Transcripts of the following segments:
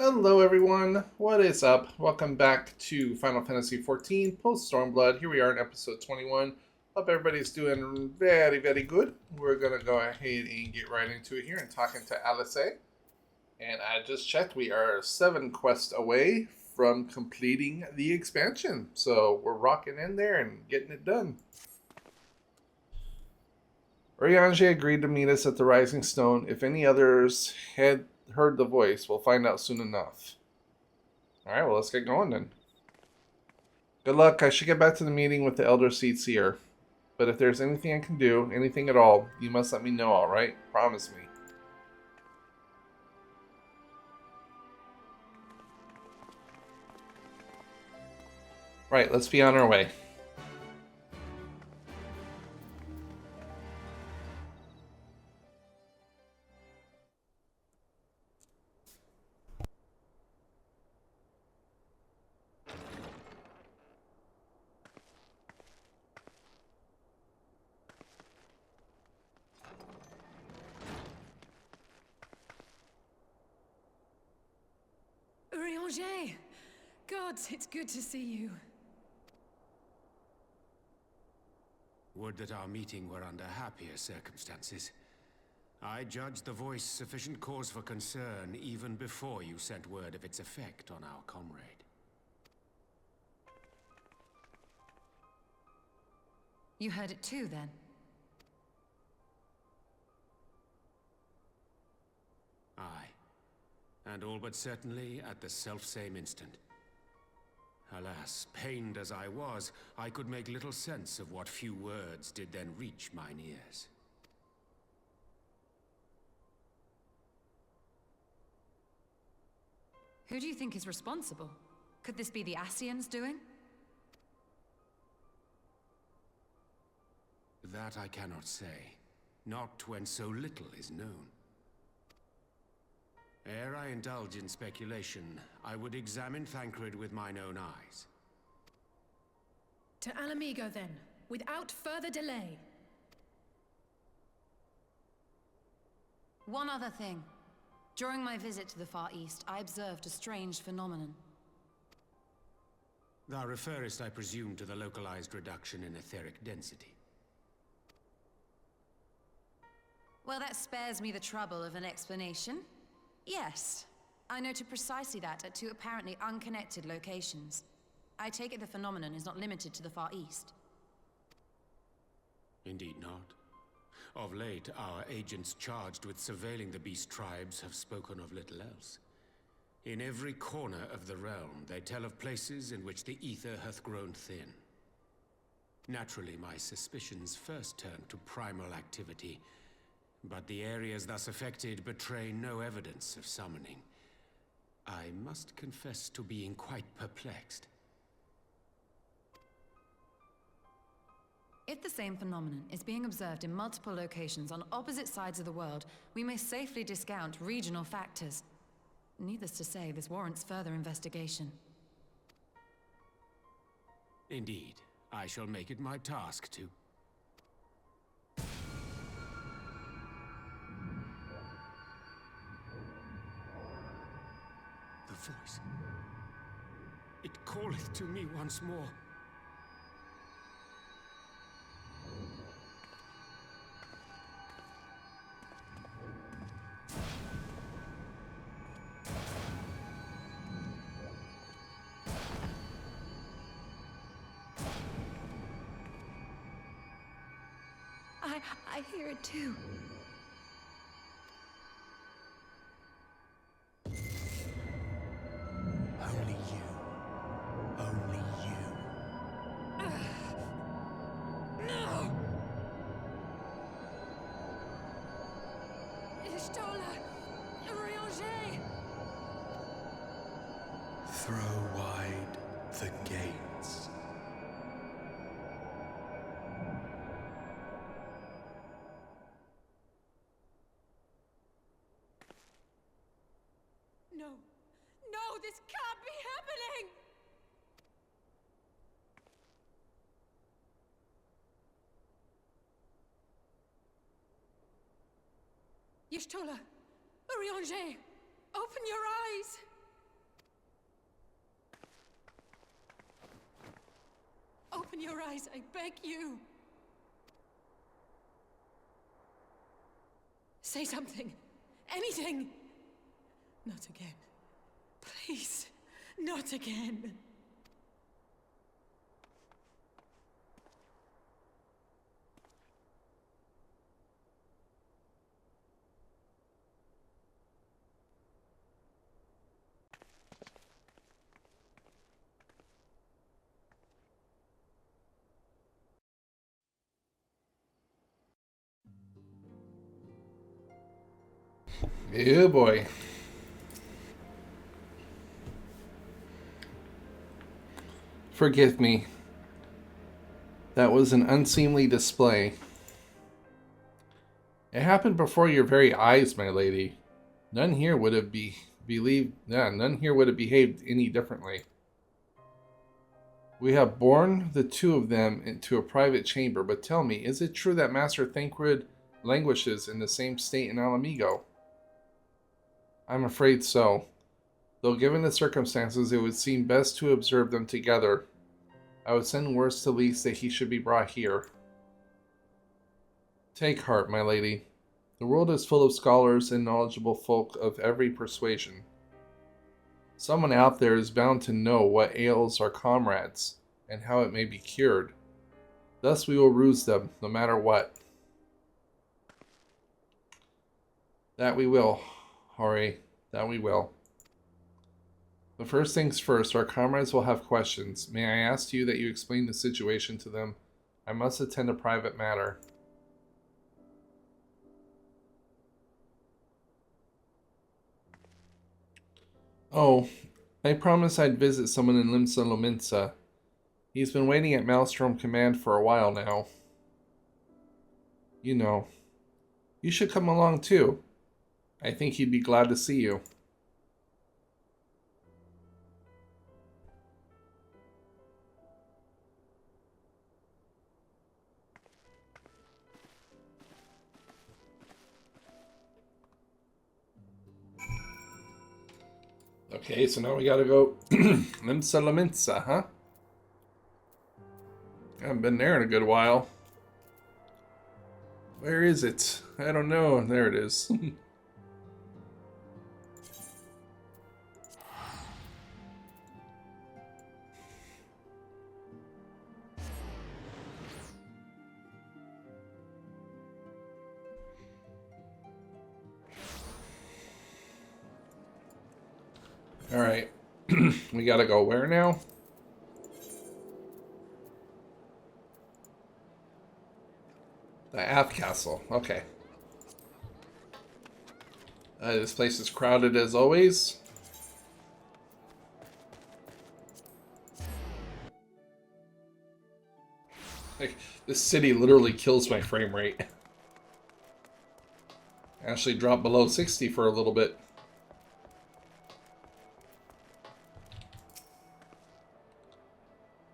Hello everyone, what is up? Welcome back to Final Fantasy XIV Post Stormblood. Here we are in episode 21. Hope everybody's doing very good. We're gonna go ahead and get right into it here and talking to Alice. And I just checked, we are 7 quests away from completing the expansion. So we're rocking in there and getting it done. Urianger agreed to meet us at the Rising Stone. If any others had heard the voice, we'll find out soon enough. Alright, well, let's get going then. Good luck. I should get back to the meeting with the Elder Seats here. But if there's anything I can do, anything at all, you must let me know, alright? Promise me. Right, let's be on our way. Urianger! God, it's good to see you. Would that our meeting were under happier circumstances. I judged the voice sufficient cause for concern even before you sent word of its effect on our comrade. You heard it too, then? Aye. And all but certainly at the selfsame instant. Alas, pained as I was, I could make little sense of what few words did then reach mine ears. Who do you think is responsible? Could this be the Ascians doing? That I cannot say. Not when so little is known. Ere I indulge in speculation, I would examine Thancred with mine own eyes. To Alamigo, then, without further delay. One other thing. During my visit to the Far East, I observed a strange phenomenon. Thou referrest, I presume, to the localized reduction in etheric density. Well, that spares me the trouble of an explanation. Yes, I noted precisely that at 2 apparently unconnected locations. I take it the phenomenon is not limited to the Far East. Indeed not. Of late, our agents charged with surveilling the beast tribes have spoken of little else. In every corner of the realm, they tell of places in which the ether hath grown thin. Naturally, my suspicions first turned to primal activity, but the areas thus affected betray no evidence of summoning. I must confess to being quite perplexed. If the same phenomenon is being observed in multiple locations on opposite sides of the world, we may safely discount regional factors. Needless to say, this warrants further investigation. Indeed, I shall make it my task to. The voice. It calleth to me once more. I hear it too. Only you. Only you. No! Ishtola! Urianger! Throw wide the gates. No! No, this can't be happening! Y'shtola! Urianger! Open your eyes! Open your eyes, I beg you. Say something. Anything. Not again. Please. Not again. Oh boy. Forgive me. That was an unseemly display. It happened before your very eyes, my lady. None here would have none here would have behaved any differently. We have borne the two of them into a private chamber, but tell me, is it true that Master Thancred languishes in the same state in Alamigo? I'm afraid so. Though given the circumstances, it would seem best to observe them together. I would send word to Lys that he should be brought here. Take heart, my lady. The world is full of scholars and knowledgeable folk of every persuasion. Someone out there is bound to know what ails our comrades, and how it may be cured. Thus we will ruse them, no matter what. That we will, Hori. That we will. But first things first, our comrades will have questions. May I ask you that you explain the situation to them? I must attend a private matter. Oh, I promised I'd visit someone in Limsa Lominsa. He's been waiting at Maelstrom Command for a while now. You know. You should come along too. I think he'd be glad to see you. Okay, so now we gotta go Limsa Lominsa, huh? I haven't been there in a good while. Where is it? I don't know. There it is. Alright. We gotta go where now? The Ath Castle. Okay. This place is crowded as always. Like, this city literally kills my frame rate. Actually dropped below 60 for a little bit.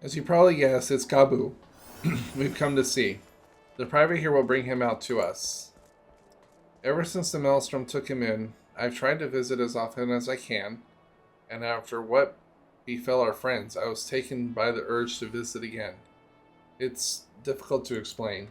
As you probably guessed, it's Gabu. We've come to see. The private here will bring him out to us. Ever since the Maelstrom took him in, I've tried to visit as often as I can, and after what befell our friends, I was taken by the urge to visit again. It's difficult to explain.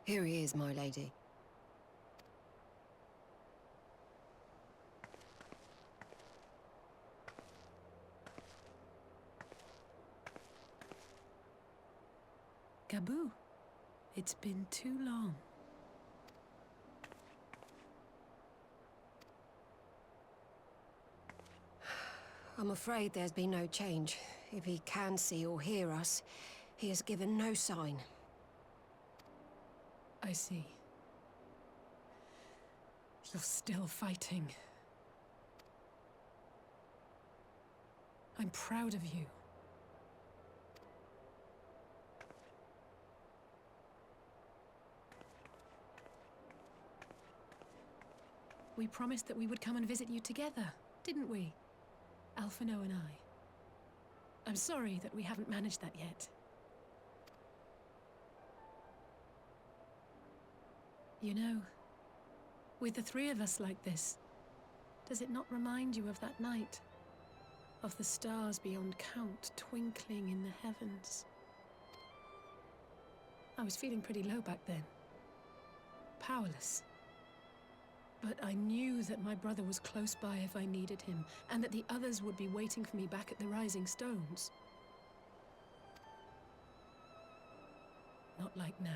Here he is, my lady. Gabu, it's been too long. I'm afraid there's been no change. If he can see or hear us, he has given no sign. I see. You're still fighting. I'm proud of you. We promised that we would come and visit you together, didn't we? Alphino and I. I'm sorry that we haven't managed that yet. You know, with the three of us like this, does it not remind you of that night? Of the stars beyond count twinkling in the heavens? I was feeling pretty low back then. Powerless. But I knew that my brother was close by if I needed him, and that the others would be waiting for me back at the Rising Stones. Not like now.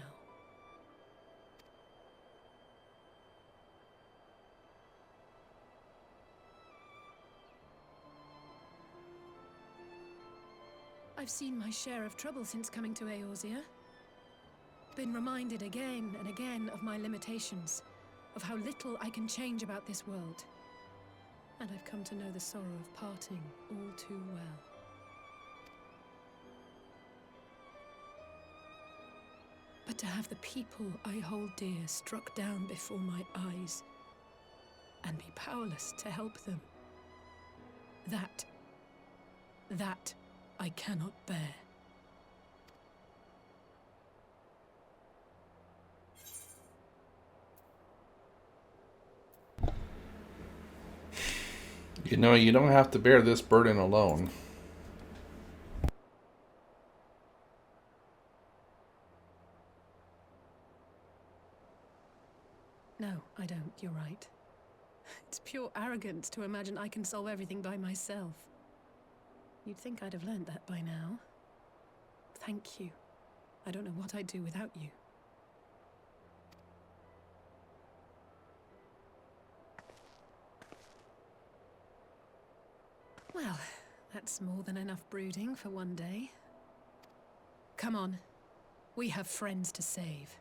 I've seen my share of trouble since coming to Eorzea. Been reminded again and again of my limitations, of how little I can change about this world. And I've come to know the sorrow of parting all too well. But to have the people I hold dear struck down before my eyes, and be powerless to help them, that I cannot bear. You know, you don't have to bear this burden alone. No, I don't. You're right. It's pure arrogance to imagine I can solve everything by myself. You'd think I'd have learned that by now. Thank you. I don't know what I'd do without you. Well, that's more than enough brooding for one day. Come on. We have friends to save.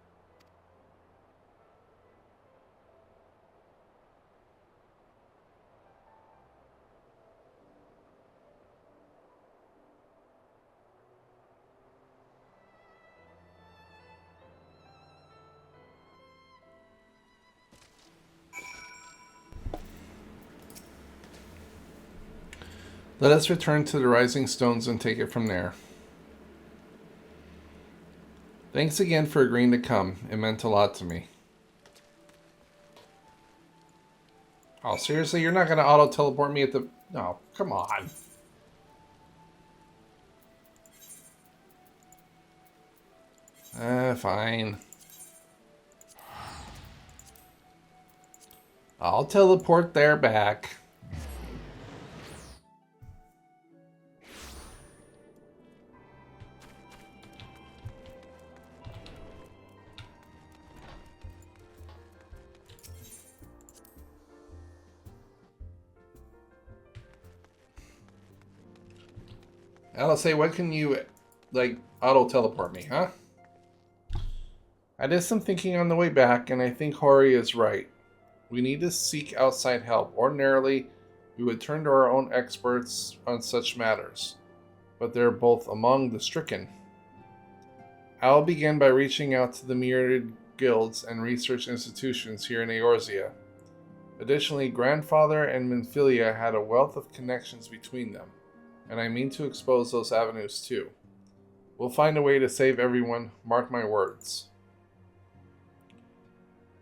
Let us return to the Rising Stones and take it from there. Thanks again for agreeing to come. It meant a lot to me. Oh, seriously? You're not going to auto-teleport me at the... No, come on. Fine. I'll teleport there back. I'll say, when can you, like, auto-teleport me, huh? I did some thinking on the way back, and I think Hori is right. We need to seek outside help. Ordinarily, we would turn to our own experts on such matters, but they're both among the stricken. I'll begin by reaching out to the myriad guilds and research institutions here in Eorzea. Additionally, Grandfather and Minfilia had a wealth of connections between them, and I mean to expose those avenues too. We'll find a way to save everyone, mark my words.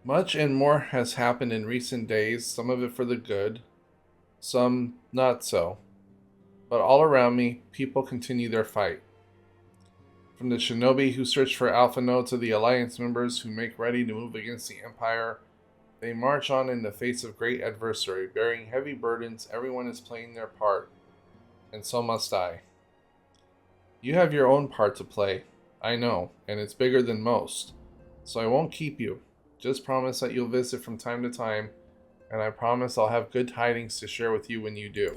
Much and more has happened in recent days, some of it for the good, some not so. But all around me, people continue their fight. From the shinobi who search for Alpha Node to the Alliance members who make ready to move against the Empire, they march on in the face of great adversary, bearing heavy burdens. Everyone is playing their part, and so must I. You have your own part to play, I know, and it's bigger than most, so I won't keep you. Just promise that you'll visit from time to time, and I promise I'll have good tidings to share with you when you do.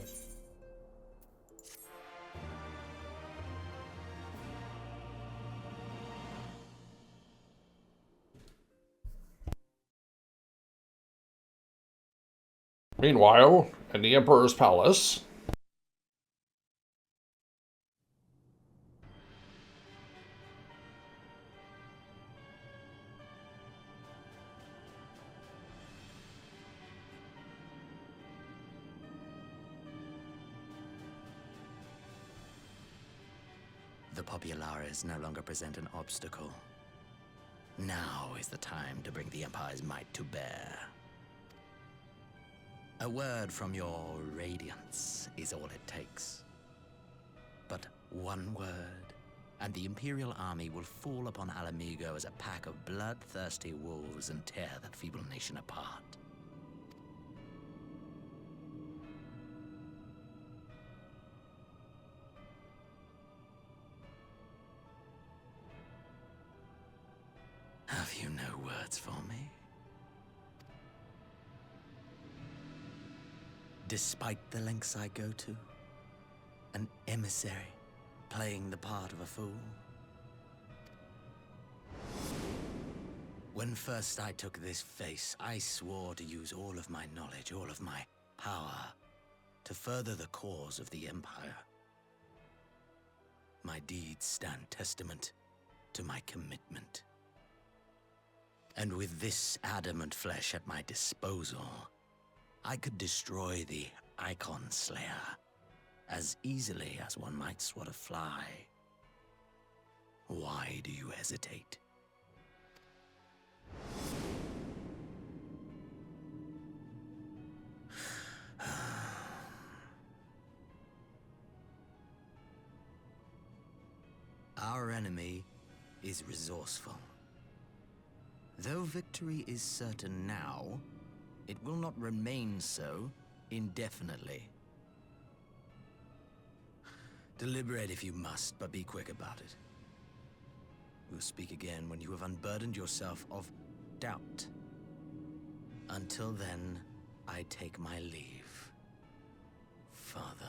Meanwhile, in the Emperor's palace... populares no longer present an obstacle. Now is the time to bring the Empire's might to bear. A word from your radiance is all it takes. But one word, and the Imperial army will fall upon Alamigo as a pack of bloodthirsty wolves and tear that feeble nation apart. Have you no words for me? Despite the lengths I go to, an emissary playing the part of a fool. When first I took this face, I swore to use all of my knowledge, all of my power, to further the cause of the Empire. My deeds stand testament to my commitment. And with this adamant flesh at my disposal, I could destroy the Icon Slayer as easily as one might swat a fly. Why do you hesitate? Our enemy is resourceful. Though victory is certain now, it will not remain so indefinitely. Deliberate if you must, but be quick about it. We'll speak again when you have unburdened yourself of doubt. Until then, I take my leave, Father.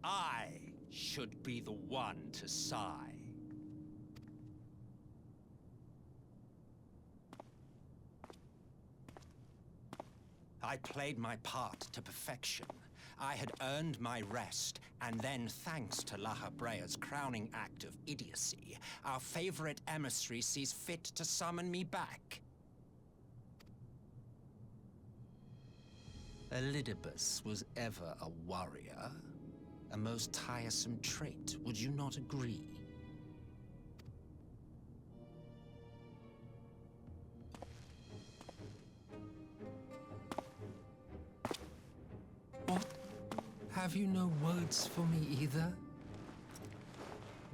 I should be the one to sigh. I played my part to perfection. I had earned my rest, and then, thanks to La Habrea's crowning act of idiocy, our favorite emissary sees fit to summon me back. Elidibus was ever a warrior. A most tiresome trait, would you not agree? What? Have you no words for me either?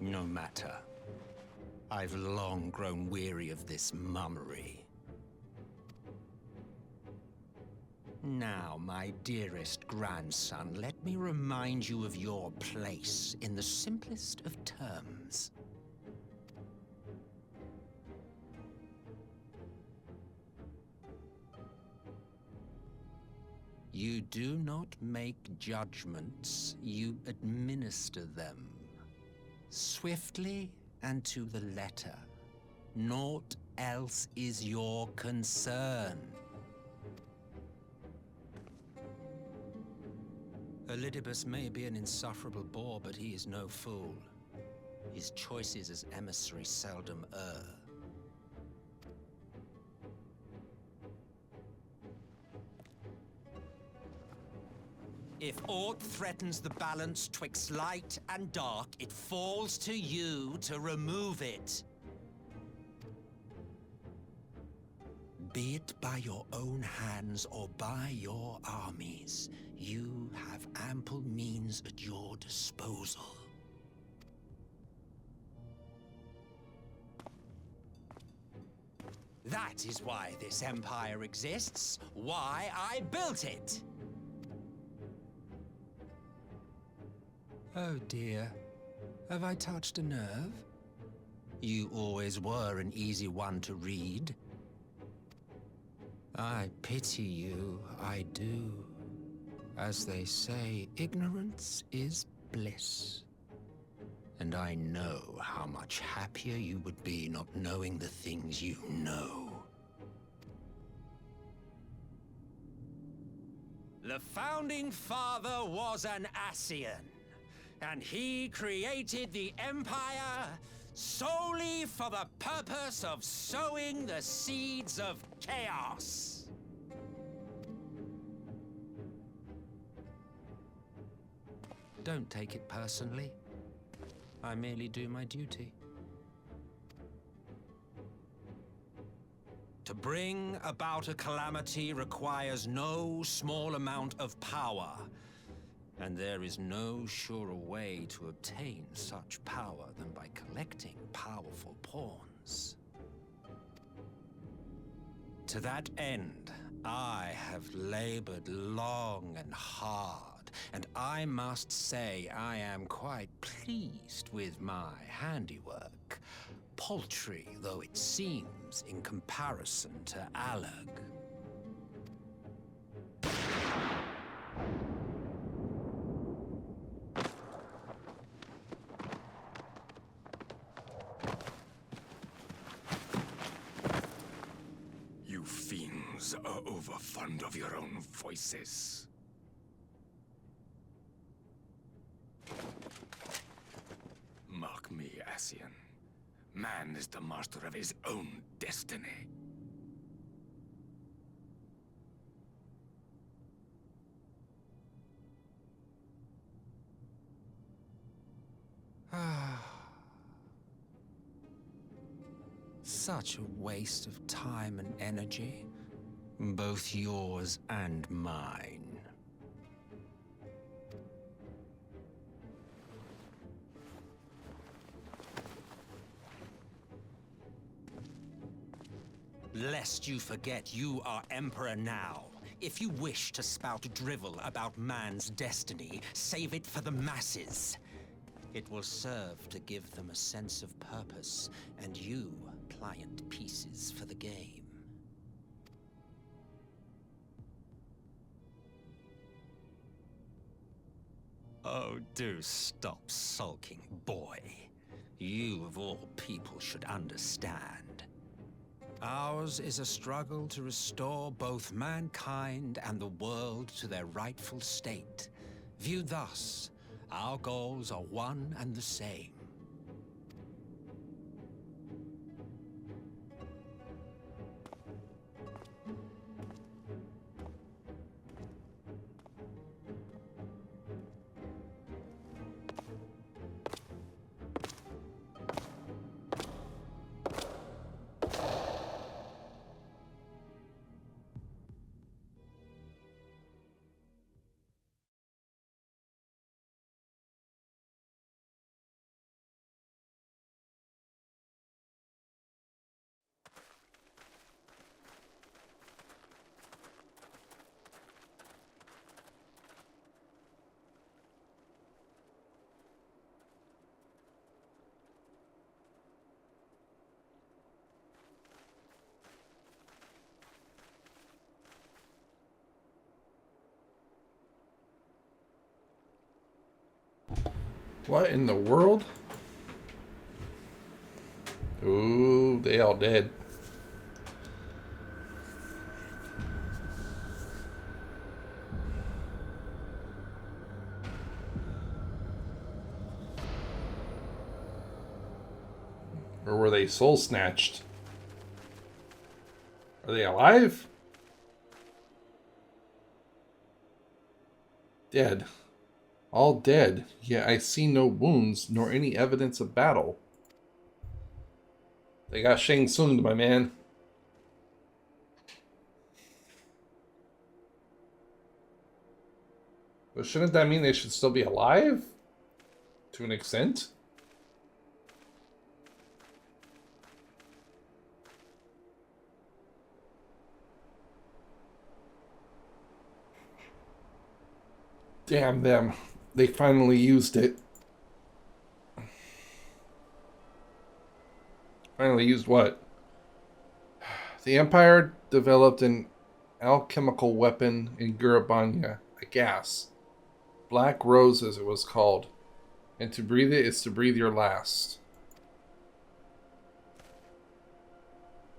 No matter. I've long grown weary of this mummery. Now, my dearest grandson, let me remind you of your place in the simplest of terms. You do not make judgments, you administer them. Swiftly and to the letter. Naught else is your concern. Elidibus may be an insufferable bore, but he is no fool. His choices as emissary seldom err. If aught threatens the balance twixt light and dark, it falls to you to remove it. Be it by your own hands or by your armies, you have ample means at your disposal. That is why this empire exists, why I built it. Oh dear, have I touched a nerve? You always were an easy one to read. I pity you, I do. As they say, ignorance is bliss. And I know how much happier you would be not knowing the things you know. The founding father was an Ascian, and he created the Empire solely for the purpose of sowing the seeds of chaos. Don't take it personally. I merely do my duty. To bring about a calamity requires no small amount of power, and there is no surer way to obtain such power than by collecting powerful pawns. To that end, I have labored long and hard, and I must say I am quite pleased with my handiwork, paltry though it seems in comparison to Alag. You fiends are overfond of your own voices. Mark me, Ascian. Man is the master of his own destiny. Such a waste of time and energy, both yours and mine. Lest you forget you are Emperor now. If you wish to spout drivel about man's destiny, save it for the masses. It will serve to give them a sense of purpose, and you, pliant pieces for the game. Oh, do stop sulking, boy. You, of all people, should understand. Ours is a struggle to restore both mankind and the world to their rightful state. Viewed thus, our goals are one and the same. What in the world? Ooh, they all dead. Or were they soul snatched? Are they alive? Dead. All dead, yet I see no wounds nor any evidence of battle. They got Shang Tsung'd, my man. But shouldn't that mean they should still be alive? To an extent? Damn them. They finally used it. Finally used what? The Empire developed an alchemical weapon in Gurabanya, a gas. Black Rose, as it was called. And to breathe it is to breathe your last.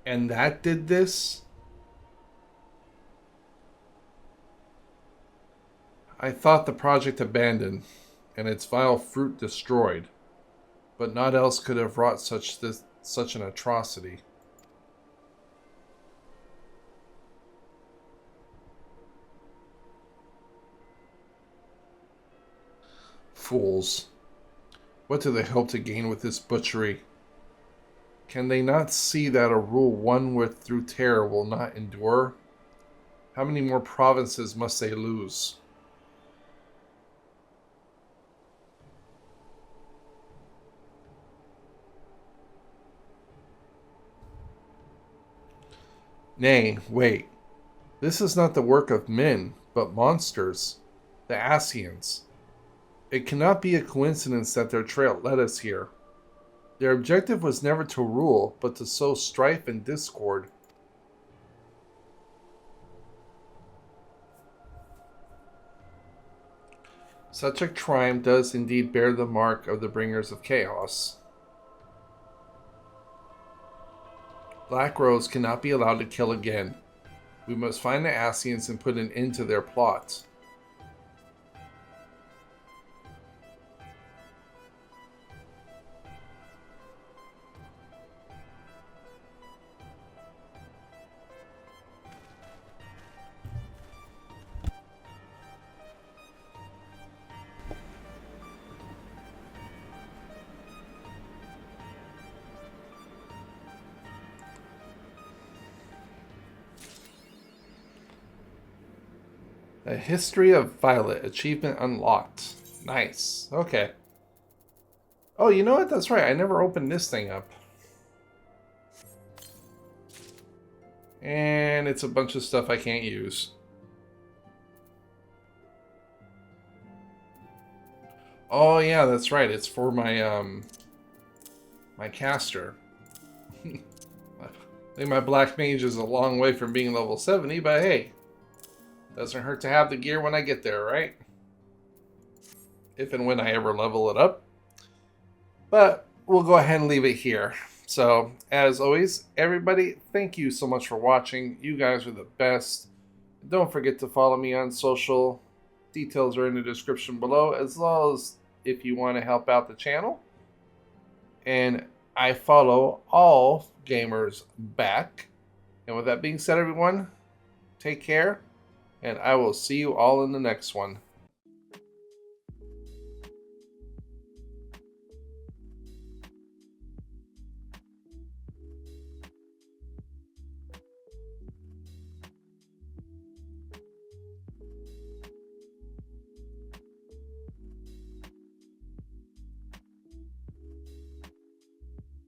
And that did this? I thought the project abandoned, and its vile fruit destroyed. But naught else could have wrought such an atrocity. Fools. What do they hope to gain with this butchery? Can they not see that a rule won with through terror will not endure? How many more provinces must they lose? Nay, wait. This is not the work of men, but monsters. The Asians. It cannot be a coincidence that their trail led us here. Their objective was never to rule, but to sow strife and discord. Such a crime does indeed bear the mark of the bringers of chaos. Black Rose cannot be allowed to kill again. We must find the Asians and put an end to their plot. A History of Violet. Achievement unlocked. Nice. Okay. Oh, you know what? That's right. I never opened this thing up. And it's a bunch of stuff I can't use. Oh, yeah, that's right. It's for my, my caster. I think my Black Mage is a long way from being level 70, but hey. Doesn't hurt to have the gear when I get there, right? If and when I ever level it up. But we'll go ahead and leave it here. So, as always, everybody, thank you so much for watching. You guys are the best. Don't forget to follow me on social. Details are in the description below, as well as if you want to help out the channel. And I follow all gamers back. And with that being said, everyone, take care. And I will see you all in the next one.